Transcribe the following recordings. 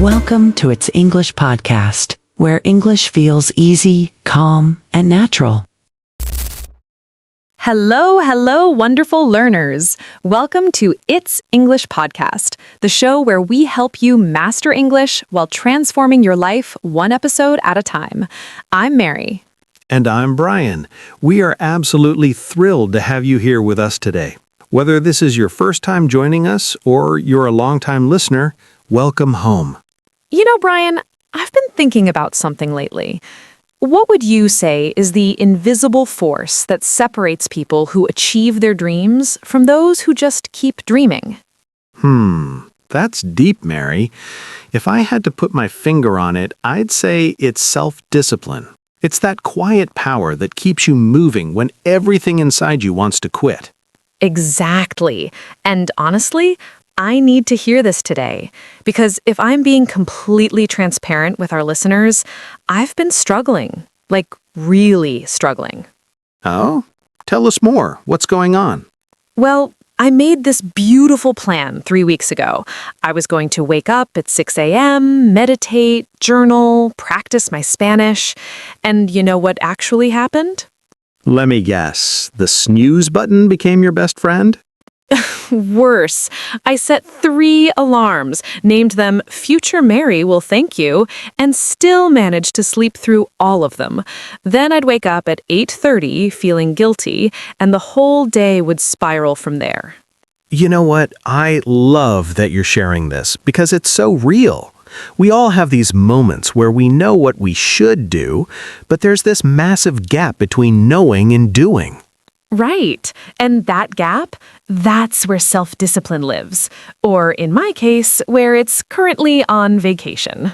Welcome to It's English Podcast, where English feels easy, calm, and natural. Hello, wonderful learners. Welcome to It's English Podcast, the show where we help you master English while transforming your life one episode at a time. I'm Mary. And I'm Brian. We are absolutely thrilled to have you here with us today. Whether this is your first time joining us or you're a longtime listener, welcome home. You know, Brian, I've been thinking about something lately. What would you say is the invisible force that separates people who achieve their dreams from those who just keep dreaming? That's deep, Mary. If I had to put my finger on it, I'd say it's self-discipline. It's that quiet power that keeps you moving when everything inside you wants to quit. Exactly. And honestly, I need to hear this today, because if I'm being completely transparent with our listeners, I've been struggling, like really struggling. Oh? Tell us more. What's going on? Well, I made this beautiful plan 3 weeks ago. I was going to wake up at 6 a.m., meditate, journal, practice my Spanish. And you know what actually happened? Let me guess. The snooze button became your best friend? Worse. I set 3 alarms, named them Future Mary Will Thank You, and still managed to sleep through all of them. Then I'd wake up at 8:30 feeling guilty, and the whole day would spiral from there. You know what? I love that you're sharing this because it's so real. We all have these moments where we know what we should do, but there's this massive gap between knowing and doing. Right. And that gap, that's where self-discipline lives. Or in my case, where it's currently on vacation.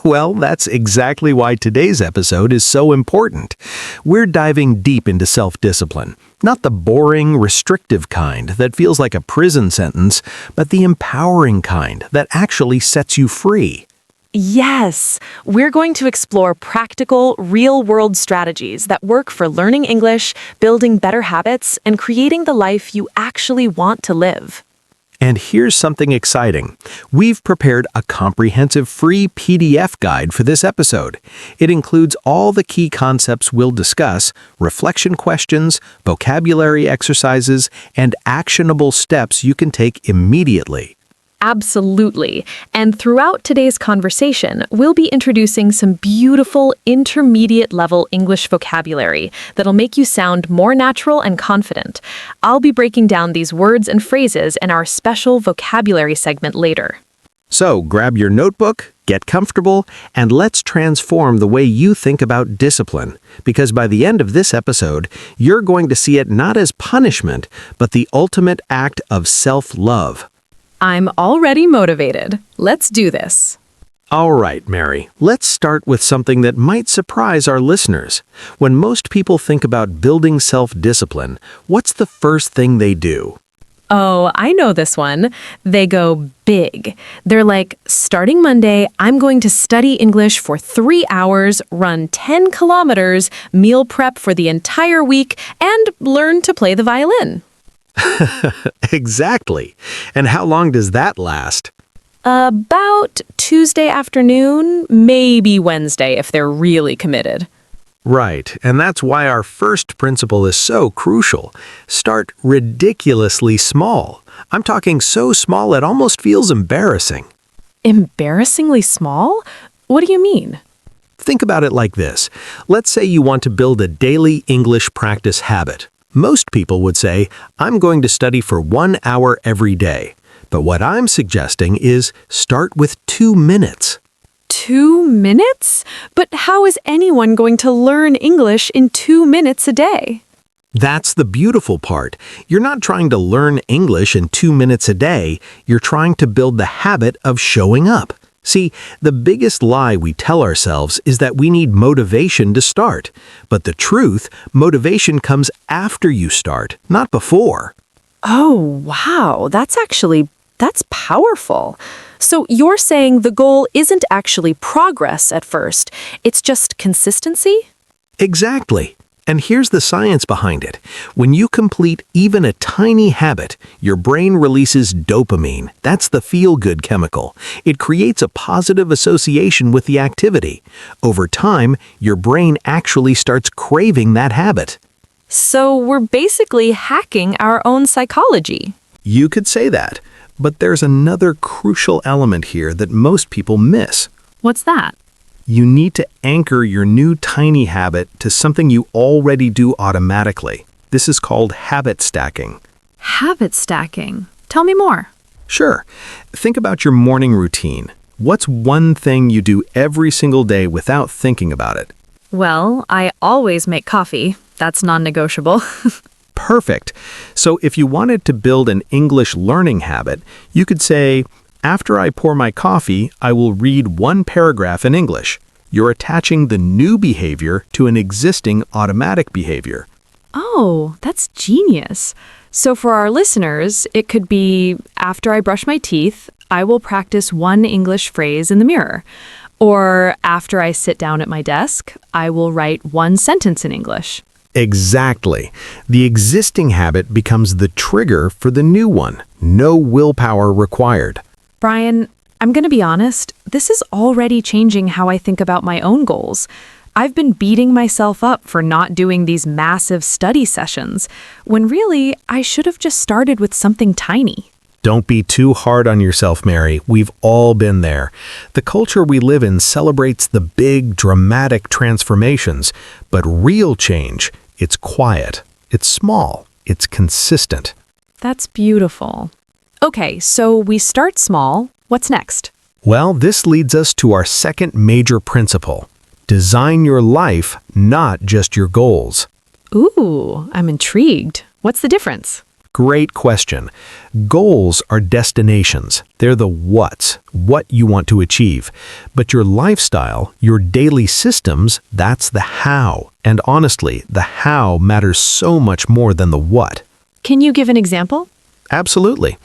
Well, that's exactly why today's episode is so important. We're diving deep into self-discipline, not the boring, restrictive kind that feels like a prison sentence, but the empowering kind that actually sets you free. Yes, we're going to explore practical, real-world strategies that work for learning English, building better habits, and creating the life you actually want to live. And here's something exciting. We've prepared a comprehensive free PDF guide for this episode. It includes all the key concepts we'll discuss, reflection questions, vocabulary exercises, and actionable steps you can take immediately. Absolutely. And throughout today's conversation, we'll be introducing some beautiful intermediate-level English vocabulary that'll make you sound more natural and confident. I'll be breaking down these words and phrases in our special vocabulary segment later. So grab your notebook, get comfortable, and let's transform the way you think about discipline. Because by the end of this episode, you're going to see it not as punishment, but the ultimate act of self-love. I'm already motivated. Let's do this. All right, Mary, let's start with something that might surprise our listeners. When most people think about building self-discipline, what's the first thing they do? Oh, I know this one. They go big. They're like, starting Monday, I'm going to study English for 3 hours, run 10 kilometers, meal prep for the entire week, and learn to play the violin. Exactly. And how long does that last? About Tuesday afternoon, maybe Wednesday if they're really committed. Right, and that's why our first principle is so crucial. Start ridiculously small. I'm talking so small it almost feels embarrassing. Embarrassingly small? What do you mean? Think about it like this. Let's say you want to build a daily English practice habit. Most people would say, I'm going to study for 1 hour every day. But what I'm suggesting is start with 2 minutes. 2 minutes? But how is anyone going to learn English in 2 minutes a day? That's the beautiful part. You're not trying to learn English in 2 minutes a day. You're trying to build the habit of showing up. See, the biggest lie we tell ourselves is that we need motivation to start. But the truth, motivation comes after you start, not before. Oh, wow. That's powerful. So you're saying the goal isn't actually progress at first. It's just consistency? Exactly. And here's the science behind it. When you complete even a tiny habit, your brain releases dopamine. That's the feel-good chemical. It creates a positive association with the activity. Over time, your brain actually starts craving that habit. So we're basically hacking our own psychology. You could say that, but there's another crucial element here that most people miss. What's that? You need to anchor your new tiny habit to something you already do automatically. This is called habit stacking. Habit stacking. Tell me more. Sure. Think about your morning routine. What's one thing you do every single day without thinking about it? Well, I always make coffee. That's non-negotiable. Perfect. So if you wanted to build an English learning habit, you could say, after I pour my coffee, I will read one paragraph in English. You're attaching the new behavior to an existing automatic behavior. Oh, that's genius. So for our listeners, it could be, after I brush my teeth, I will practice one English phrase in the mirror. Or after I sit down at my desk, I will write one sentence in English. Exactly. The existing habit becomes the trigger for the new one. No willpower required. Brian, I'm going to be honest, this is already changing how I think about my own goals. I've been beating myself up for not doing these massive study sessions, when really I should have just started with something tiny. Don't be too hard on yourself, Mary. We've all been there. The culture we live in celebrates the big, dramatic transformations, but real change, it's quiet, it's small, it's consistent. That's beautiful. Okay, so we start small. What's next? Well, this leads us to our second major principle. Design your life, not just your goals. Ooh, I'm intrigued. What's the difference? Great question. Goals are destinations. They're the what's, what you want to achieve. But your lifestyle, your daily systems, that's the how. And honestly, the how matters so much more than the what. Can you give an example? Absolutely.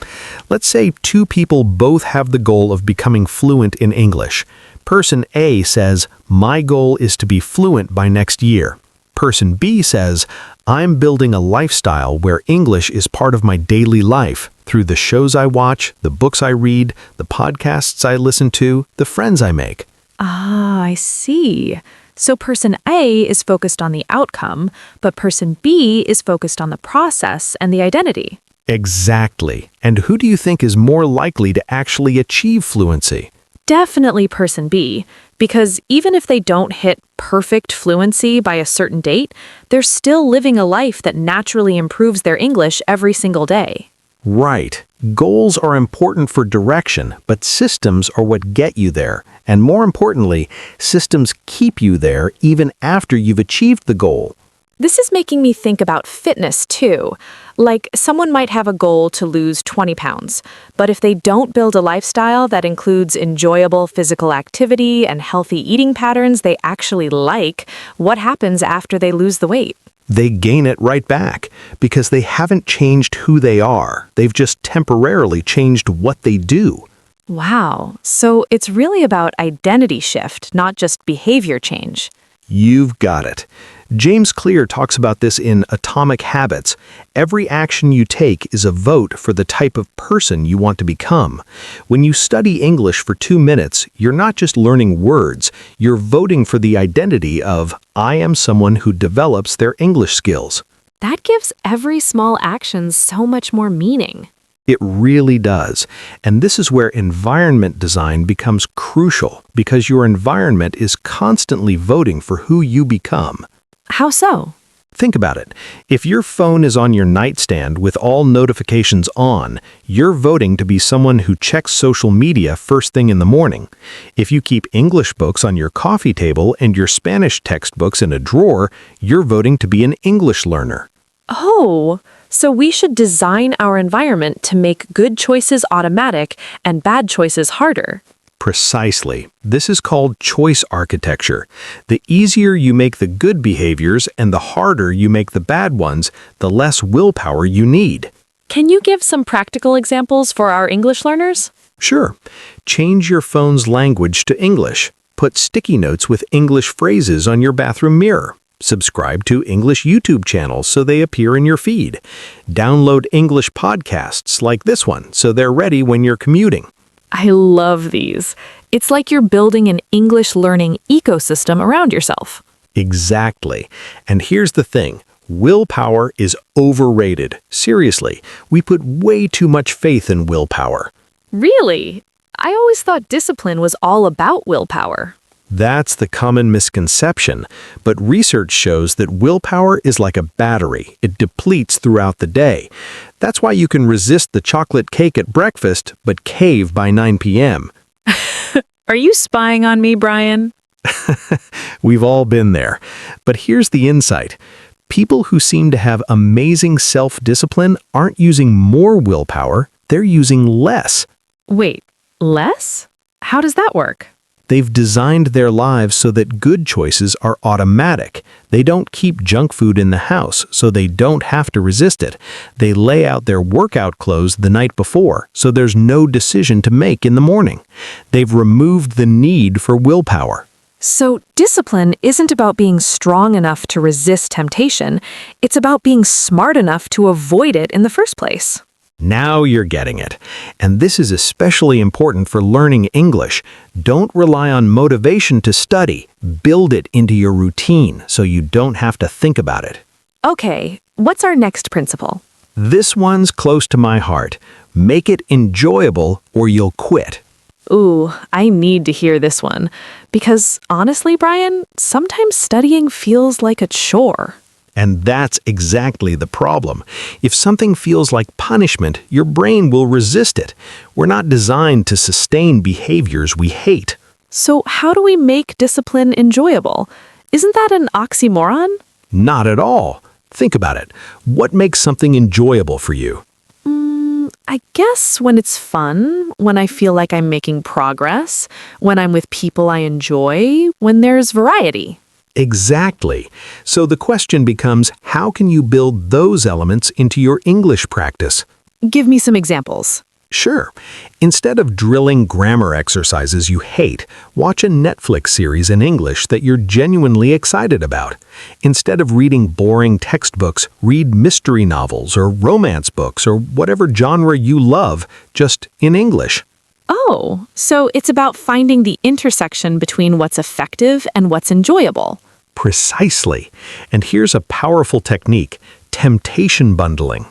Let's say two people both have the goal of becoming fluent in English. Person A says, my goal is to be fluent by next year. Person B says, I'm building a lifestyle where English is part of my daily life through the shows I watch, the books I read, the podcasts I listen to, the friends I make. Ah, I see. So person A is focused on the outcome, but person B is focused on the process and the identity. Exactly. And who do you think is more likely to actually achieve fluency? Definitely person B, because even if they don't hit perfect fluency by a certain date, they're still living a life that naturally improves their English every single day. Right. Goals are important for direction, but systems are what get you there. And more importantly, systems keep you there even after you've achieved the goal. This is making me think about fitness too. Like, someone might have a goal to lose 20 pounds, but if they don't build a lifestyle that includes enjoyable physical activity and healthy eating patterns they actually like, what happens after they lose the weight? They gain it right back because they haven't changed who they are. They've just temporarily changed what they do. Wow, so it's really about identity shift, not just behavior change. You've got it. James Clear talks about this in Atomic Habits. Every action you take is a vote for the type of person you want to become. When you study English for 2 minutes, you're not just learning words, you're voting for the identity of, I am someone who develops their English skills. That gives every small action so much more meaning. It really does. And this is where environment design becomes crucial because your environment is constantly voting for who you become. How so? Think about it. If your phone is on your nightstand with all notifications on, you're voting to be someone who checks social media first thing in the morning. If you keep English books on your coffee table and your Spanish textbooks in a drawer, you're voting to be an English learner. Oh, so we should design our environment to make good choices automatic and bad choices harder. Precisely. This is called choice architecture. The easier you make the good behaviors and the harder you make the bad ones, the less willpower you need. Can you give some practical examples for our English learners? Sure. Change your phone's language to English. Put sticky notes with English phrases on your bathroom mirror. Subscribe to English YouTube channels so they appear in your feed. Download English podcasts like this one so they're ready when you're commuting. I love these. It's like you're building an English learning ecosystem around yourself. Exactly. And here's the thing. Willpower is overrated. Seriously, we put way too much faith in willpower. Really? I always thought discipline was all about willpower. That's the common misconception, but research shows that willpower is like a battery. It depletes throughout the day. That's why you can resist the chocolate cake at breakfast, but cave by 9 p.m. Are you spying on me, Brian? We've all been there. But here's the insight. People who seem to have amazing self-discipline aren't using more willpower, they're using less. Wait, less? How does that work? They've designed their lives so that good choices are automatic. They don't keep junk food in the house, so they don't have to resist it. They lay out their workout clothes the night before, so there's no decision to make in the morning. They've removed the need for willpower. So discipline isn't about being strong enough to resist temptation. It's about being smart enough to avoid it in the first place. Now you're getting it. And this is especially important for learning English. Don't rely on motivation to study. Build it into your routine so you don't have to think about it. Okay, what's our next principle? This one's close to my heart. Make it enjoyable or you'll quit. Ooh, I need to hear this one. Because honestly, Brian, sometimes studying feels like a chore. And that's exactly the problem. If something feels like punishment, your brain will resist it. We're not designed to sustain behaviors we hate. So how do we make discipline enjoyable? Isn't that an oxymoron? Not at all. Think about it. What makes something enjoyable for you? I guess when it's fun, when I feel like I'm making progress, when I'm with people I enjoy, when there's variety. Exactly. So the question becomes, how can you build those elements into your English practice? Give me some examples. Sure. Instead of drilling grammar exercises you hate, watch a Netflix series in English that you're genuinely excited about. Instead of reading boring textbooks, read mystery novels or romance books or whatever genre you love, just in English. Oh, so it's about finding the intersection between what's effective and what's enjoyable. Precisely. And here's a powerful technique. Temptation bundling.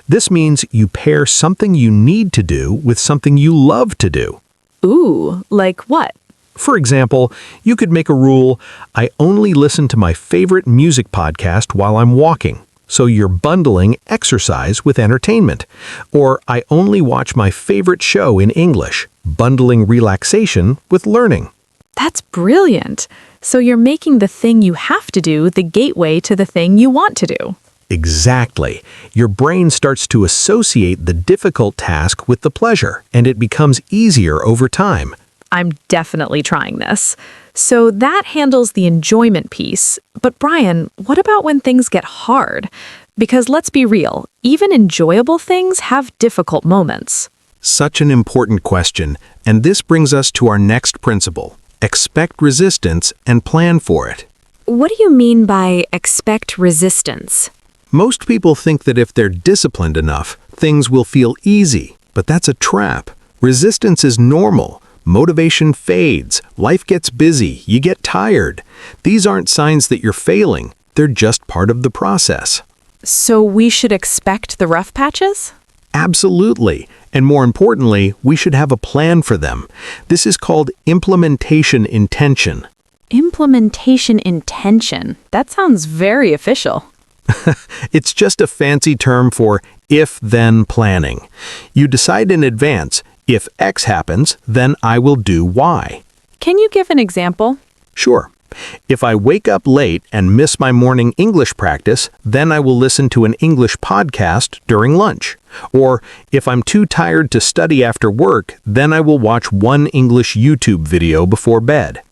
This means you pair something you need to do with something you love to do. Ooh, like what? For example, you could make a rule, I only listen to my favorite music podcast while I'm walking. So you're bundling exercise with entertainment. Or I only watch my favorite show in English, bundling relaxation with learning. That's brilliant. So you're making the thing you have to do the gateway to the thing you want to do. Exactly. Your brain starts to associate the difficult task with the pleasure, and it becomes easier over time. I'm definitely trying this. So that handles the enjoyment piece. But Brian, what about when things get hard? Because let's be real, even enjoyable things have difficult moments. Such an important question, and this brings us to our next principle. Expect resistance and plan for it. What do you mean by expect resistance? Most people think that if they're disciplined enough, things will feel easy, but that's a trap. Resistance is normal. Motivation fades, life gets busy, you get tired. These aren't signs that you're failing, they're just part of the process. So we should expect the rough patches? Absolutely. And more importantly, we should have a plan for them. This is called implementation intention. Implementation intention. That sounds very official. It's just a fancy term for if-then planning. You decide in advance, if X happens, then I will do Y. Can you give an example? Sure. If I wake up late and miss my morning English practice, then I will listen to an English podcast during lunch. Or if I'm too tired to study after work, then I will watch one English YouTube video before bed.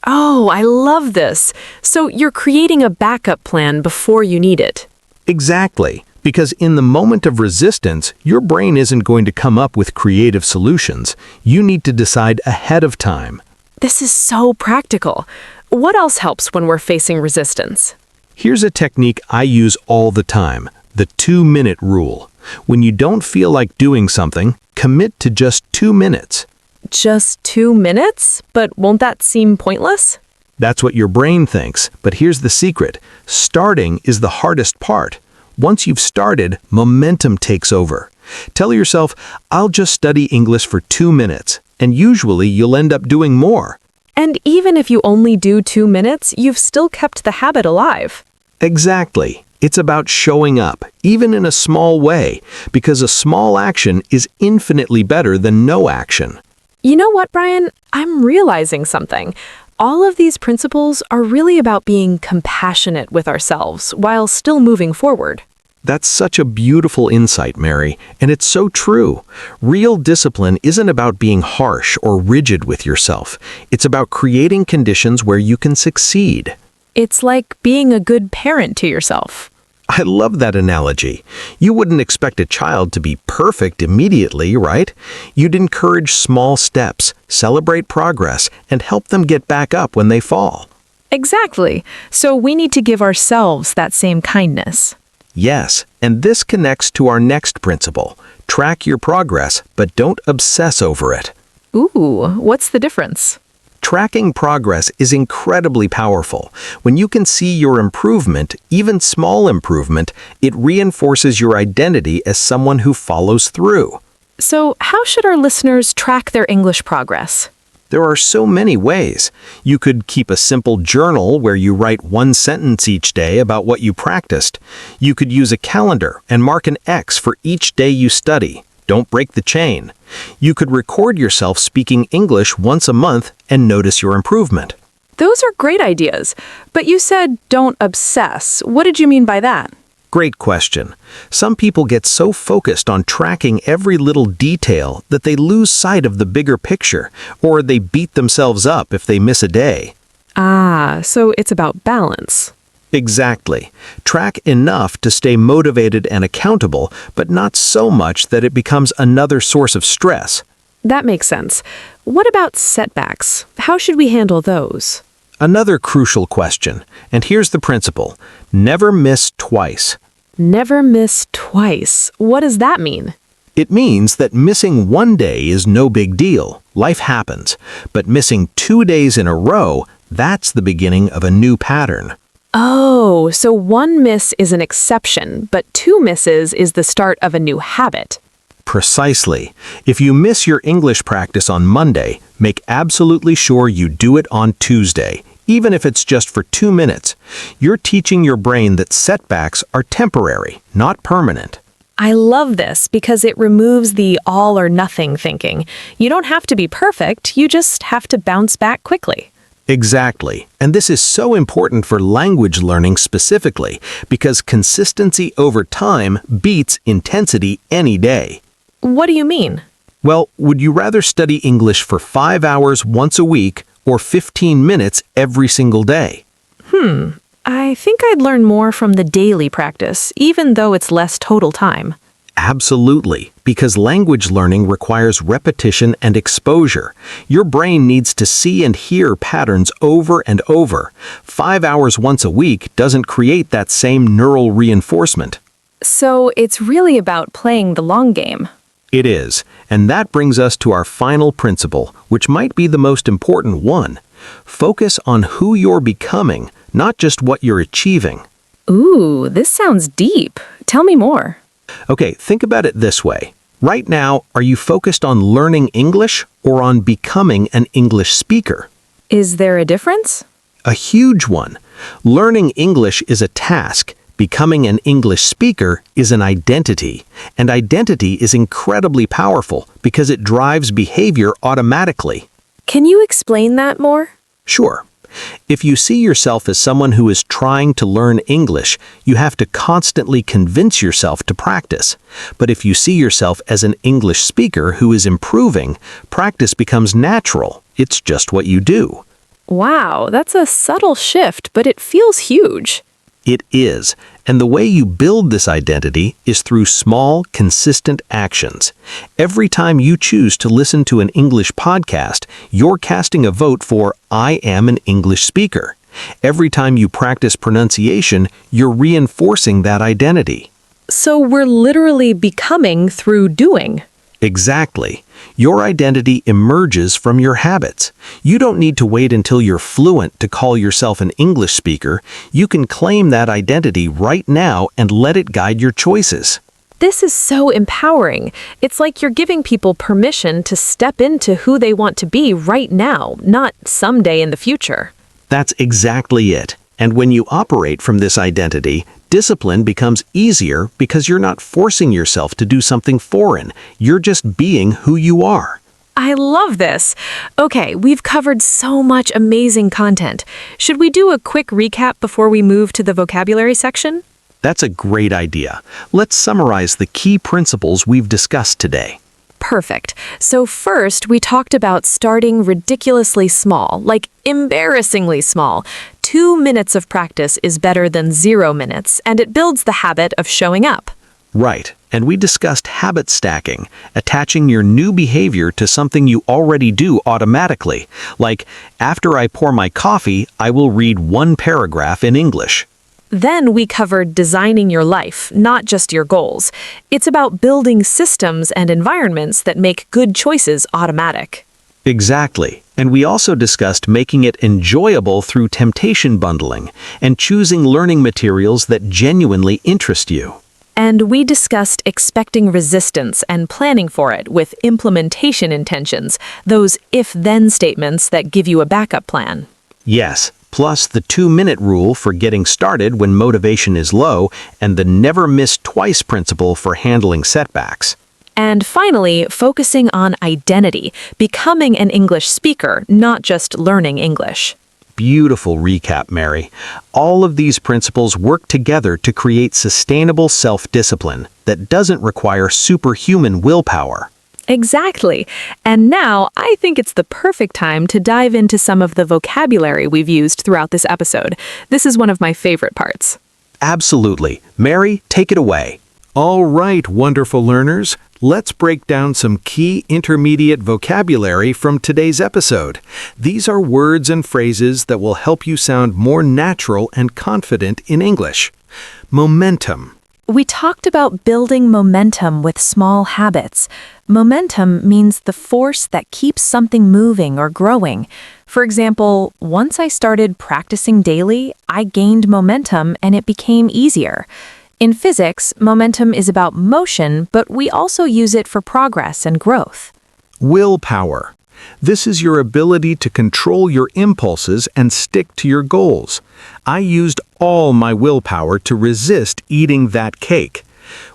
Oh, I love this. So you're creating a backup plan before you need it. Exactly. Because in the moment of resistance, your brain isn't going to come up with creative solutions. You need to decide ahead of time. This is so practical. What else helps when we're facing resistance? Here's a technique I use all the time, the 2-minute rule. When you don't feel like doing something, commit to just 2 minutes. Just 2 minutes? But won't that seem pointless? That's what your brain thinks, but here's the secret. Starting is the hardest part. Once you've started, momentum takes over. Tell yourself, I'll just study English for 2 minutes, and usually you'll end up doing more. And even if you only do 2 minutes, you've still kept the habit alive. Exactly. It's about showing up, even in a small way, because a small action is infinitely better than no action. You know what, Brian? I'm realizing something. All of these principles are really about being compassionate with ourselves while still moving forward. That's such a beautiful insight, Mary, and it's so true. Real discipline isn't about being harsh or rigid with yourself. It's about creating conditions where you can succeed. It's like being a good parent to yourself. I love that analogy. You wouldn't expect a child to be perfect immediately, right? You'd encourage small steps, celebrate progress, and help them get back up when they fall. Exactly. So we need to give ourselves that same kindness. Yes, and this connects to our next principle. Track your progress, but don't obsess over it. Ooh, what's the difference? Tracking progress is incredibly powerful. When you can see your improvement, even small improvement, it reinforces your identity as someone who follows through. So how should our listeners track their English progress? There are so many ways. You could keep a simple journal where you write 1 sentence each day about what you practiced. You could use a calendar and mark an X for each day you study. Don't break the chain. You could record yourself speaking English once a month and notice your improvement. Those are great ideas. But you said don't obsess. What did you mean by that? Great question. Some people get so focused on tracking every little detail that they lose sight of the bigger picture, or they beat themselves up if they miss a day. Ah, so it's about balance. Exactly. Track enough to stay motivated and accountable, but not so much that it becomes another source of stress. That makes sense. What about setbacks? How should we handle those? Another crucial question, and here's the principle. Never miss twice. Never miss twice. What does that mean? It means that missing 1 day is no big deal. Life happens. But missing 2 days in a row, that's the beginning of a new pattern. Oh, so 1 miss is an exception, but 2 misses is the start of a new habit. Precisely. If you miss your English practice on Monday, make absolutely sure you do it on Tuesday, even if it's just for 2 minutes. You're teaching your brain that setbacks are temporary, not permanent. I love this because it removes the all or nothing thinking. You don't have to be perfect, you just have to bounce back quickly. Exactly. And this is so important for language learning specifically, because consistency over time beats intensity any day. What do you mean? Well, would you rather study English for 5 hours once a week or 15 minutes every single day? I think I'd learn more from the daily practice, even though it's less total time. Absolutely, because language learning requires repetition and exposure. Your brain needs to see and hear patterns over and over. 5 hours once a week doesn't create that same neural reinforcement. So it's really about playing the long game. It is, and that brings us to our final principle, which might be the most important one. Focus on who you're becoming, not just what you're achieving. Ooh, this sounds deep. Tell me more. Okay, think about it this way. Right now, are you focused on learning English or on becoming an English speaker? Is there a difference? A huge one. Learning English is a task. Becoming an English speaker is an identity. And identity is incredibly powerful because it drives behavior automatically. Can you explain that more? Sure. If you see yourself as someone who is trying to learn English, you have to constantly convince yourself to practice. But if you see yourself as an English speaker who is improving, practice becomes natural. It's just what you do. Wow, that's a subtle shift, but it feels huge. It is, and the way you build this identity is through small, consistent actions. Every time you choose to listen to an English podcast, you're casting a vote for I am an English speaker. Every time you practice pronunciation, you're reinforcing that identity. So we're literally becoming through doing. Exactly. Your identity emerges from your habits. You don't need to wait until you're fluent to call yourself an English speaker. You can claim that identity right now and let it guide your choices. This is so empowering. It's like you're giving people permission to step into who they want to be right now, not someday in the future. That's exactly it. And when you operate from this identity, discipline becomes easier because you're not forcing yourself to do something foreign. You're just being who you are. I love this. Okay, we've covered so much amazing content. Should we do a quick recap before we move to the vocabulary section? That's a great idea. Let's summarize the key principles we've discussed today. Perfect. So first, we talked about starting ridiculously small, like embarrassingly small. 2 minutes of practice is better than 0 minutes, and it builds the habit of showing up. Right. And we discussed habit stacking, attaching your new behavior to something you already do automatically. Like, after I pour my coffee, I will read 1 paragraph in English. Then we covered designing your life, not just your goals. It's about building systems and environments that make good choices automatic. Exactly. And we also discussed making it enjoyable through temptation bundling and choosing learning materials that genuinely interest you. And we discussed expecting resistance and planning for it with implementation intentions, those if-then statements that give you a backup plan. Yes, plus the 2-minute rule for getting started when motivation is low and the never miss twice principle for handling setbacks. And finally, focusing on identity, becoming an English speaker, not just learning English. Beautiful recap, Mary. All of these principles work together to create sustainable self-discipline that doesn't require superhuman willpower. Exactly. And now I think it's the perfect time to dive into some of the vocabulary we've used throughout this episode. This is one of my favorite parts. Absolutely. Mary, take it away. All right, wonderful learners. Let's break down some key intermediate vocabulary from today's episode. These are words and phrases that will help you sound more natural and confident in English. Momentum. We talked about building momentum with small habits. Momentum means the force that keeps something moving or growing. For example, once I started practicing daily, I gained momentum and it became easier. In physics, momentum is about motion, but we also use it for progress and growth. Willpower. This is your ability to control your impulses and stick to your goals. I used all my willpower to resist eating that cake.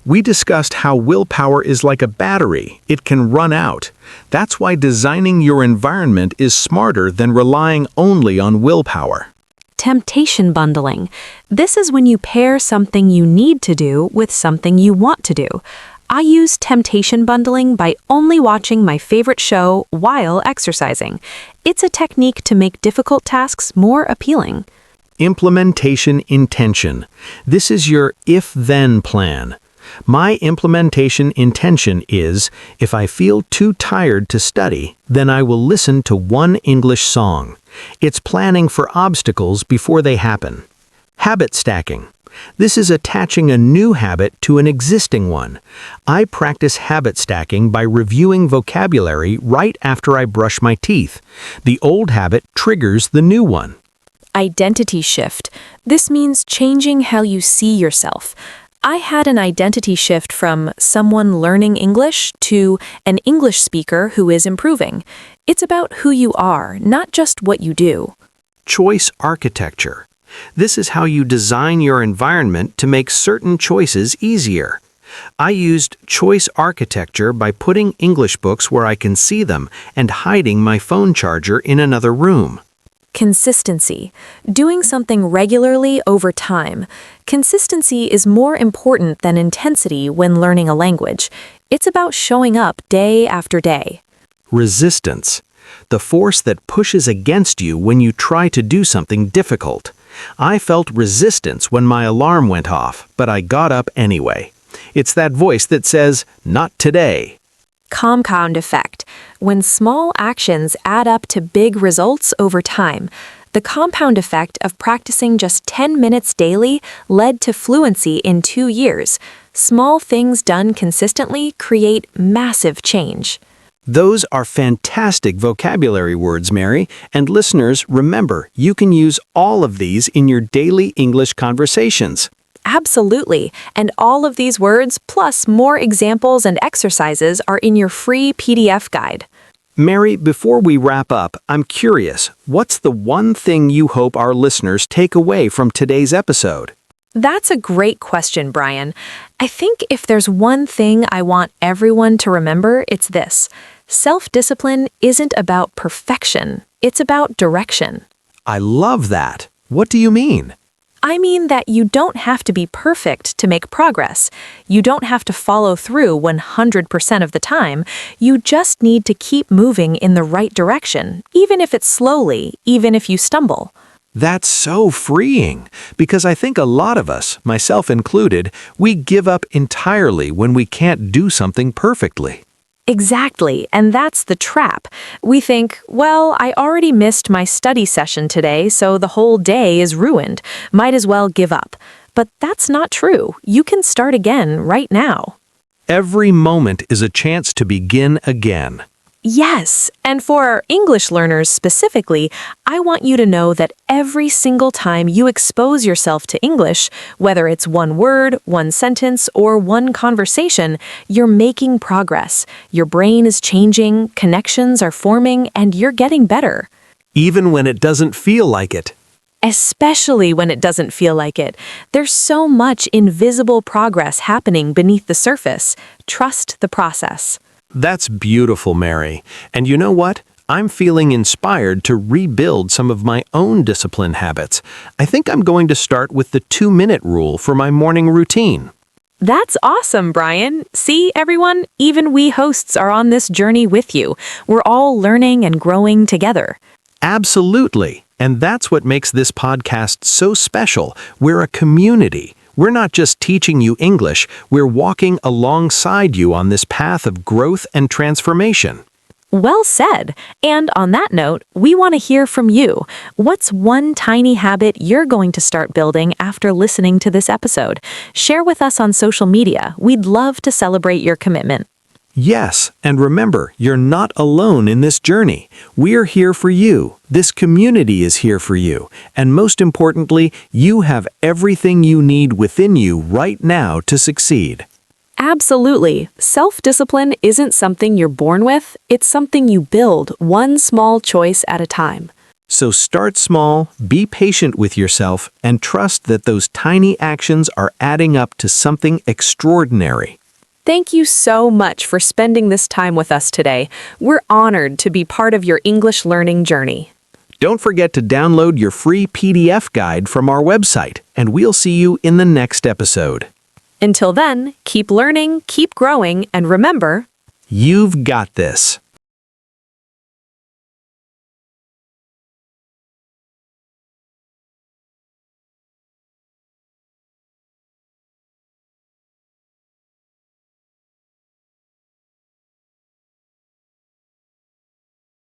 We discussed how willpower is like a battery. It can run out. That's why designing your environment is smarter than relying only on willpower. Temptation bundling. This is when you pair something you need to do with something you want to do. I use temptation bundling by only watching my favorite show while exercising. It's a technique to make difficult tasks more appealing. Implementation intention. This is your if-then plan. My implementation intention is, if I feel too tired to study, then I will listen to 1 English song. It's planning for obstacles before they happen. Habit stacking. This is attaching a new habit to an existing one. I practice habit stacking by reviewing vocabulary right after I brush my teeth. The old habit triggers the new one. Identity shift. This means changing how you see yourself. I had an identity shift from someone learning English to an English speaker who is improving. It's about who you are, not just what you do. Choice architecture. This is how you design your environment to make certain choices easier. I used choice architecture by putting English books where I can see them and hiding my phone charger in another room. Consistency. Doing something regularly over time. Consistency is more important than intensity when learning a language. It's about showing up day after day. Resistance. The force that pushes against you when you try to do something difficult. I felt resistance when my alarm went off, but I got up anyway. It's that voice that says, "Not today." Compound effect. When small actions add up to big results over time. The compound effect of practicing just 10 minutes daily led to fluency in 2 years. Small things done consistently create massive change. Those are fantastic vocabulary words, Mary. And listeners, remember, you can use all of these in your daily English conversations. Absolutely. And all of these words, plus more examples and exercises, are in your free PDF guide. Mary, before we wrap up, I'm curious, what's the one thing you hope our listeners take away from today's episode? That's a great question, Brian. I think if there's one thing I want everyone to remember, it's this. Self-discipline isn't about perfection. It's about direction. I love that. What do you mean? I mean that you don't have to be perfect to make progress. You don't have to follow through 100% of the time. You just need to keep moving in the right direction, even if it's slowly, even if you stumble. That's so freeing, because I think a lot of us, myself included, we give up entirely when we can't do something perfectly. Exactly, and that's the trap. We think, well, I already missed my study session today, so the whole day is ruined. Might as well give up. But that's not true. You can start again right now. Every moment is a chance to begin again. Yes, and for our English learners specifically, I want you to know that every single time you expose yourself to English, whether it's one word, one sentence, or one conversation, you're making progress. Your brain is changing, connections are forming, and you're getting better. Even when it doesn't feel like it. Especially when it doesn't feel like it. There's so much invisible progress happening beneath the surface. Trust the process. That's beautiful, Mary. And you know what? I'm feeling inspired to rebuild some of my own discipline habits. I think I'm going to start with the 2-minute rule for my morning routine. That's awesome, Brian. See, everyone, even we hosts are on this journey with you. We're all learning and growing together. Absolutely. And that's what makes this podcast so special. We're a community. We're not just teaching you English, we're walking alongside you on this path of growth and transformation. Well said. And on that note, we want to hear from you. What's one tiny habit you're going to start building after listening to this episode? Share with us on social media. We'd love to celebrate your commitment. Yes, and remember, you're not alone in this journey. We're here for you. This community is here for you. And most importantly, you have everything you need within you right now to succeed. Absolutely. Self-discipline isn't something you're born with. It's something you build one small choice at a time. So start small, be patient with yourself, and trust that those tiny actions are adding up to something extraordinary. Thank you so much for spending this time with us today. We're honored to be part of your English learning journey. Don't forget to download your free PDF guide from our website, and we'll see you in the next episode. Until then, keep learning, keep growing, and remember, You've got this.